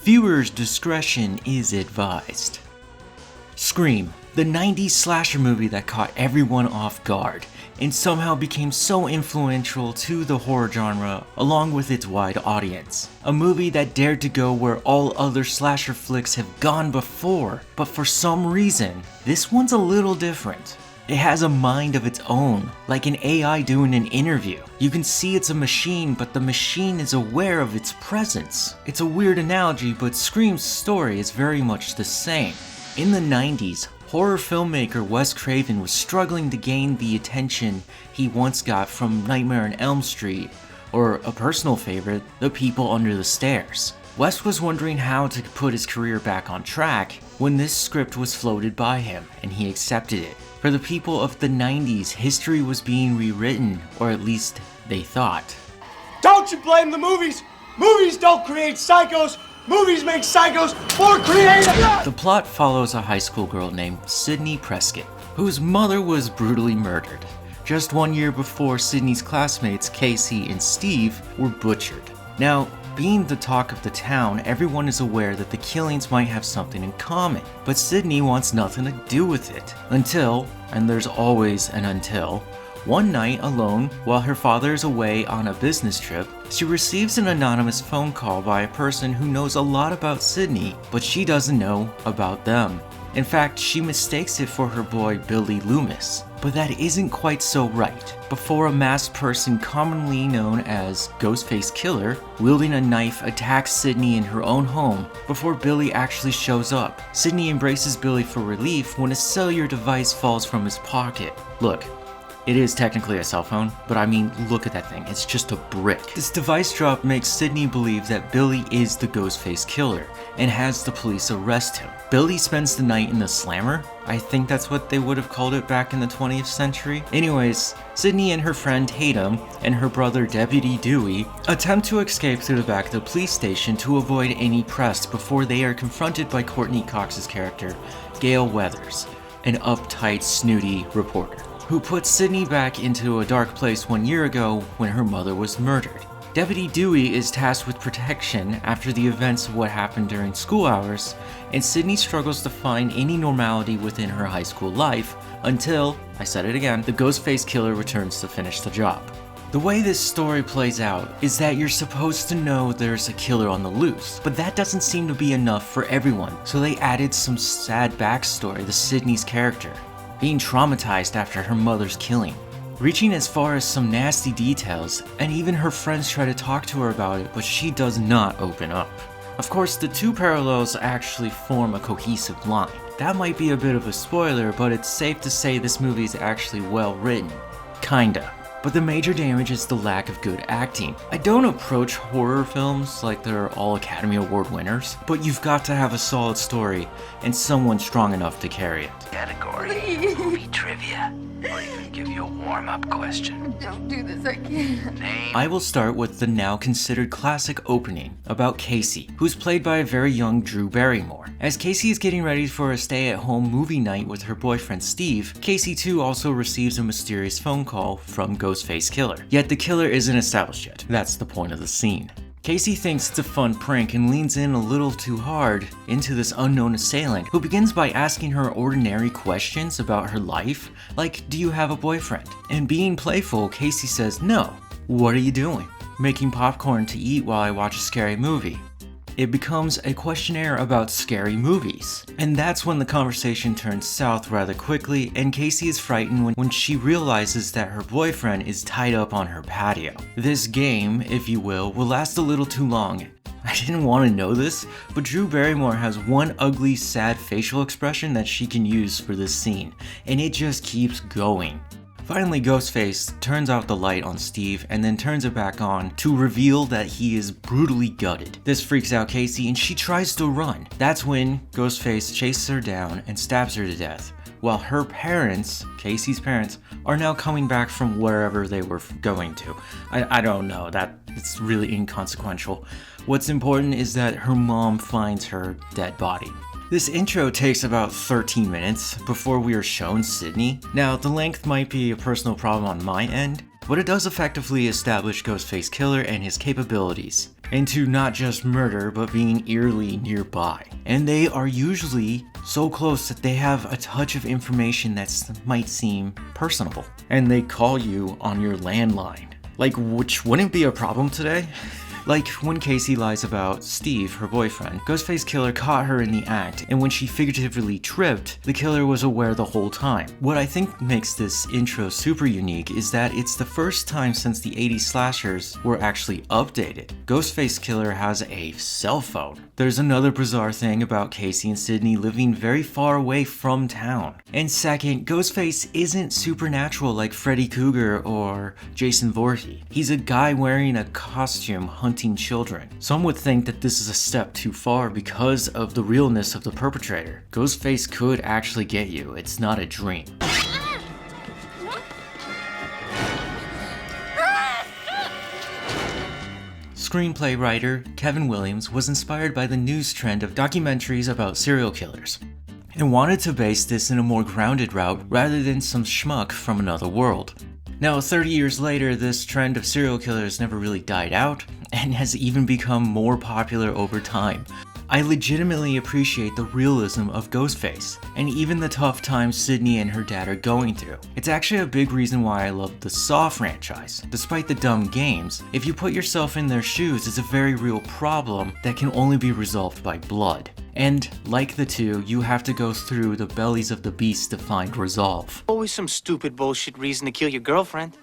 Viewers' discretion is advised. Scream, the 90s slasher movie that caught everyone off guard and somehow became so influential to the horror genre along with its wide audience. A movie that dared to go where all other slasher flicks have gone before, but for some reason, this one's a little different. It has a mind of its own, like an AI doing an interview. You can see it's a machine, but the machine is aware of its presence. It's a weird analogy, but Scream's story is very much the same. In the 90s, horror filmmaker Wes Craven was struggling to gain the attention he once got from Nightmare on Elm Street, or a personal favorite, The People Under the Stairs. Wes was wondering how to put his career back on track when this script was floated by him, and he accepted it. For the people of the 90s, history was being rewritten, or at least they thought. Don't you blame the movies! Movies don't create psychos! Movies make psychos more creative! The plot follows a high school girl named Sydney Prescott, whose mother was brutally murdered, just 1 year before Sydney's classmates Casey and Steve were butchered. Now, being the talk of the town, everyone is aware that the killings might have something in common, but Sydney wants nothing to do with it. Until, and there's always an until, one night alone, while her father is away on a business trip, she receives an anonymous phone call by a person who knows a lot about Sydney, but she doesn't know about them. In fact, she mistakes it for her boy Billy Loomis. But that isn't quite so right. Before a masked person commonly known as Ghostface Killer, wielding a knife, attacks Sydney in her own home before Billy actually shows up. Sydney embraces Billy for relief when a cellular device falls from his pocket. Look, it is technically a cell phone, but I mean, look at that thing, it's just a brick. This device drop makes Sydney believe that Billy is the Ghostface Killer, and has the police arrest him. Billy spends the night in the slammer? I think that's what they would have called it back in the 20th century. Anyways, Sydney and her friend Tatum, and her brother Deputy Dewey, attempt to escape through the back of the police station to avoid any press before they are confronted by Courtney Cox's character, Gale Weathers, an uptight, snooty reporter, who put Sydney back into a dark place 1 year ago when her mother was murdered. Deputy Dewey is tasked with protection after the events of what happened during school hours, and Sydney struggles to find any normality within her high school life until, I said it again, the Ghostface Killer returns to finish the job. The way this story plays out is that you're supposed to know there's a killer on the loose, but that doesn't seem to be enough for everyone, so they added some sad backstory to Sydney's character, being traumatized after her mother's killing, reaching as far as some nasty details, and even her friends try to talk to her about it, but she does not open up. Of course, the two parallels actually form a cohesive line. That might be a bit of a spoiler, but it's safe to say this movie is actually well written. Kinda. But the major damage is the lack of good acting. I don't approach horror films like they're all Academy Award winners, but you've got to have a solid story and someone strong enough to carry it. Category, movie trivia, or even give you a warm-up question. Don't do this, I can't. Name. I will start with the now considered classic opening about Casey, who's played by a very young Drew Barrymore. As Casey is getting ready for a stay-at-home movie night with her boyfriend Steve, Casey too also receives a mysterious phone call from Ghostface Killer. Yet the killer isn't established yet. That's the point of the scene. Casey thinks it's a fun prank and leans in a little too hard into this unknown assailant, who begins by asking her ordinary questions about her life, like, do you have a boyfriend? And being playful, Casey says, no. What are you doing? Making popcorn to eat while I watch a scary movie. It becomes a questionnaire about scary movies. And that's when the conversation turns south rather quickly, and Casey is frightened when she realizes that her boyfriend is tied up on her patio. This game, if you will last a little too long. I didn't want to know this, but Drew Barrymore has one ugly, sad facial expression that she can use for this scene, and it just keeps going. Finally, Ghostface turns out the light on Steve and then turns it back on to reveal that he is brutally gutted. This freaks out Casey and she tries to run. That's when Ghostface chases her down and stabs her to death, while her parents, Casey's parents, are now coming back from wherever they were going to. I don't know, it's really inconsequential. What's important is that her mom finds her dead body. This intro takes about 13 minutes before we are shown Sydney. Now, the length might be a personal problem on my end, but it does effectively establish Ghostface Killer and his capabilities. into not just murder, but being eerily nearby. And they are usually so close that they have a touch of information that might seem personable. And they call you on your landline. Like, which wouldn't be a problem today. Like when Casey lies about Steve, her boyfriend, Ghostface Killer caught her in the act, and when she figuratively tripped, the killer was aware the whole time. What I think makes this intro super unique is that it's the first time since the 80s slashers were actually updated. Ghostface Killer has a cell phone. There's another bizarre thing about Casey and Sydney living very far away from town. And second, Ghostface isn't supernatural like Freddy Krueger or Jason Voorhees. He's a guy wearing a costume hunting children. Some would think that this is a step too far because of the realness of the perpetrator. Ghostface could actually get you, it's not a dream. Screenplay writer Kevin Williams was inspired by the news trend of documentaries about serial killers and wanted to base this in a more grounded route rather than some schmuck from another world. Now, 30 years later, this trend of serial killers never really died out and has even become more popular over time. I legitimately appreciate the realism of Ghostface, and even the tough times Sydney and her dad are going through. It's actually a big reason why I love the Saw franchise. Despite the dumb games, if you put yourself in their shoes, it's a very real problem that can only be resolved by blood. And like the two, you have to go through the bellies of the beast to find resolve. Always some stupid bullshit reason to kill your girlfriend.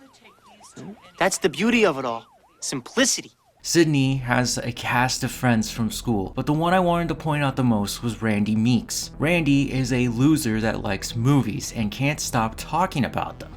That's the beauty of it all. Simplicity. Sydney has a cast of friends from school, but the one I wanted to point out the most was Randy Meeks. Randy is a loser that likes movies and can't stop talking about them,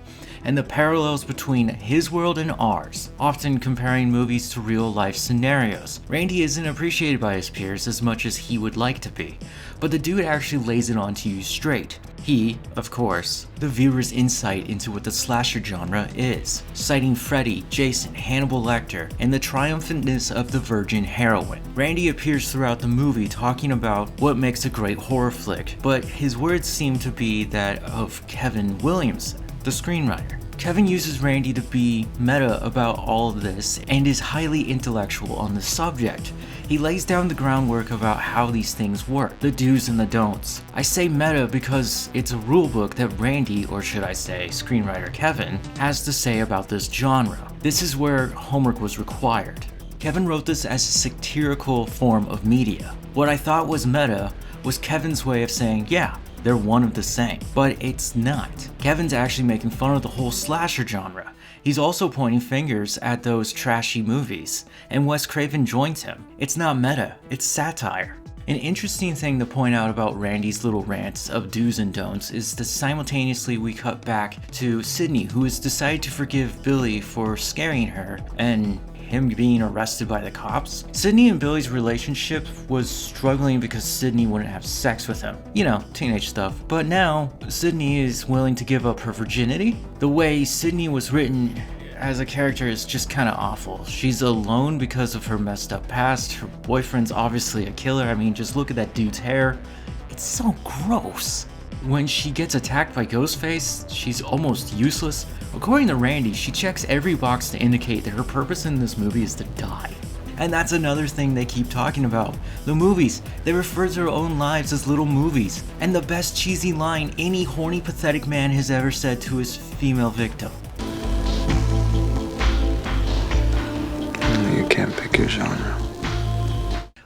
and the parallels between his world and ours, often comparing movies to real life scenarios. Randy isn't appreciated by his peers as much as he would like to be, but the dude actually lays it on to you straight. He, of course, the viewer's insight into what the slasher genre is, citing Freddy, Jason, Hannibal Lecter, and the triumphantness of the virgin heroine. Randy appears throughout the movie talking about what makes a great horror flick, but his words seem to be that of Kevin Williamson, the screenwriter. Kevin uses Randy to be meta about all of this and is highly intellectual on the subject. He lays down the groundwork about how these things work, the do's and the don'ts. I say meta because it's a rulebook that Randy, or should I say screenwriter Kevin, has to say about this genre. This is where homework was required. Kevin wrote this as a satirical form of media. What I thought was meta was Kevin's way of saying, yeah, they're one of the same, but it's not. Kevin's actually making fun of the whole slasher genre. He's also pointing fingers at those trashy movies, and Wes Craven joins him. It's not meta, it's satire. An interesting thing to point out about Randy's little rants of do's and don'ts is that simultaneously we cut back to Sydney, who has decided to forgive Billy for scaring her, and him being arrested by the cops. Sydney and Billy's relationship was struggling because Sydney wouldn't have sex with him. You know, teenage stuff. But now, Sydney is willing to give up her virginity. The way Sydney was written as a character is just kind of awful. She's alone because of her messed up past. Her boyfriend's obviously a killer. I mean, just look at that dude's hair. It's so gross. When she gets attacked by Ghostface, she's almost useless. According to Randy, she checks every box to indicate that her purpose in this movie is to die. And that's another thing they keep talking about. The movies. They refer to their own lives as little movies. And the best cheesy line any horny, pathetic man has ever said to his female victim. You can't pick your genre.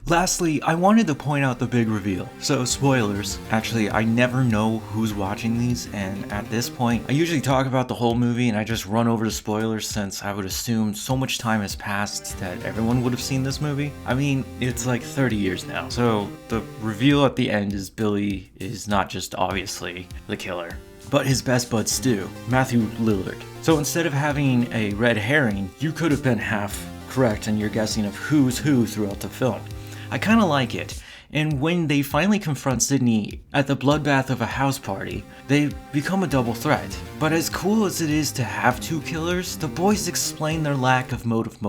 Lastly, I wanted to point out the big reveal. So spoilers. Actually, I never know who's watching these, and at this point, I usually talk about the whole movie and I just run over the spoilers since I would assume so much time has passed that everyone would have seen this movie. I mean, it's like 30 years now. So the reveal at the end is Billy is not just obviously the killer, but his best bud Stu, Matthew Lillard. So instead of having a red herring, you could have been half correct in your guessing of who's who throughout the film. I kind of like it, And when they finally confront Sydney at the bloodbath of a house party, they become a double threat. But as cool as it is to have two killers, the boys explain their lack of motive.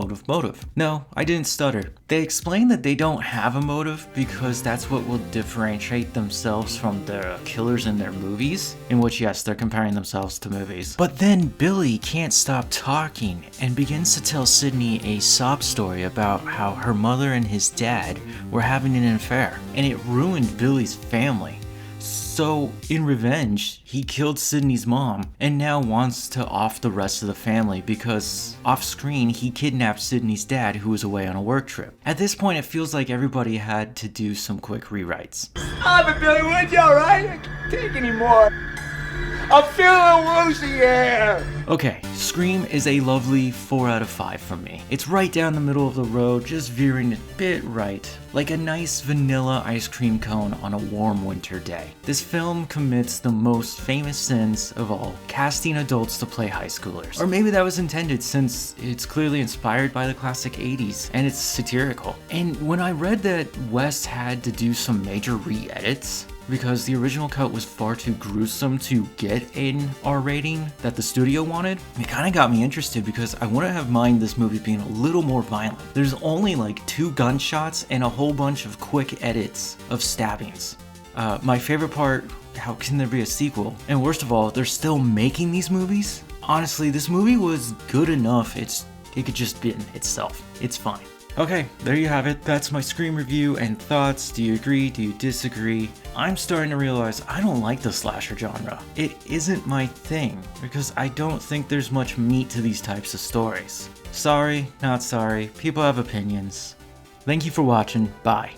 No, I didn't stutter. They explain that they don't have a motive because that's what will differentiate themselves from the killers in their movies, in which, yes, they're comparing themselves to movies. But then Billy can't stop talking and begins to tell Sydney a sob story about how her mother and his dad were having an affair, and it ruined Billy's family. So, in revenge, he killed Sydney's mom and now wants to off the rest of the family because off screen he kidnapped Sydney's dad who was away on a work trip. At this point, it feels like everybody had to do some quick rewrites. Stop it, Billy, would you, alright? I can't take anymore. I'm feeling a little woozy here. Okay, Scream is a lovely 4 out of 5 from me. It's right down the middle of the road, just veering a bit right, like a nice vanilla ice cream cone on a warm winter day. This film commits the most famous sins of all, casting adults to play high schoolers. Or maybe that was intended since it's clearly inspired by the classic 80s, and it's satirical. And when I read that Wes had to do some major re-edits, because the original cut was far too gruesome to get an R rating that the studio wanted, it kind of got me interested because I wouldn't have minded this movie being a little more violent. There's only like 2 gunshots and a whole bunch of quick edits of stabbings. My favorite part, how can there be a sequel? And worst of all, they're still making these movies? Honestly, this movie was good enough, it could just be itself. It's fine. Okay, there you have it. That's my Scream review and thoughts. Do you agree? Do you disagree? I'm starting to realize I don't like the slasher genre. It isn't my thing, because I don't think there's much meat to these types of stories. Sorry, not sorry. People have opinions. Thank you for watching. Bye.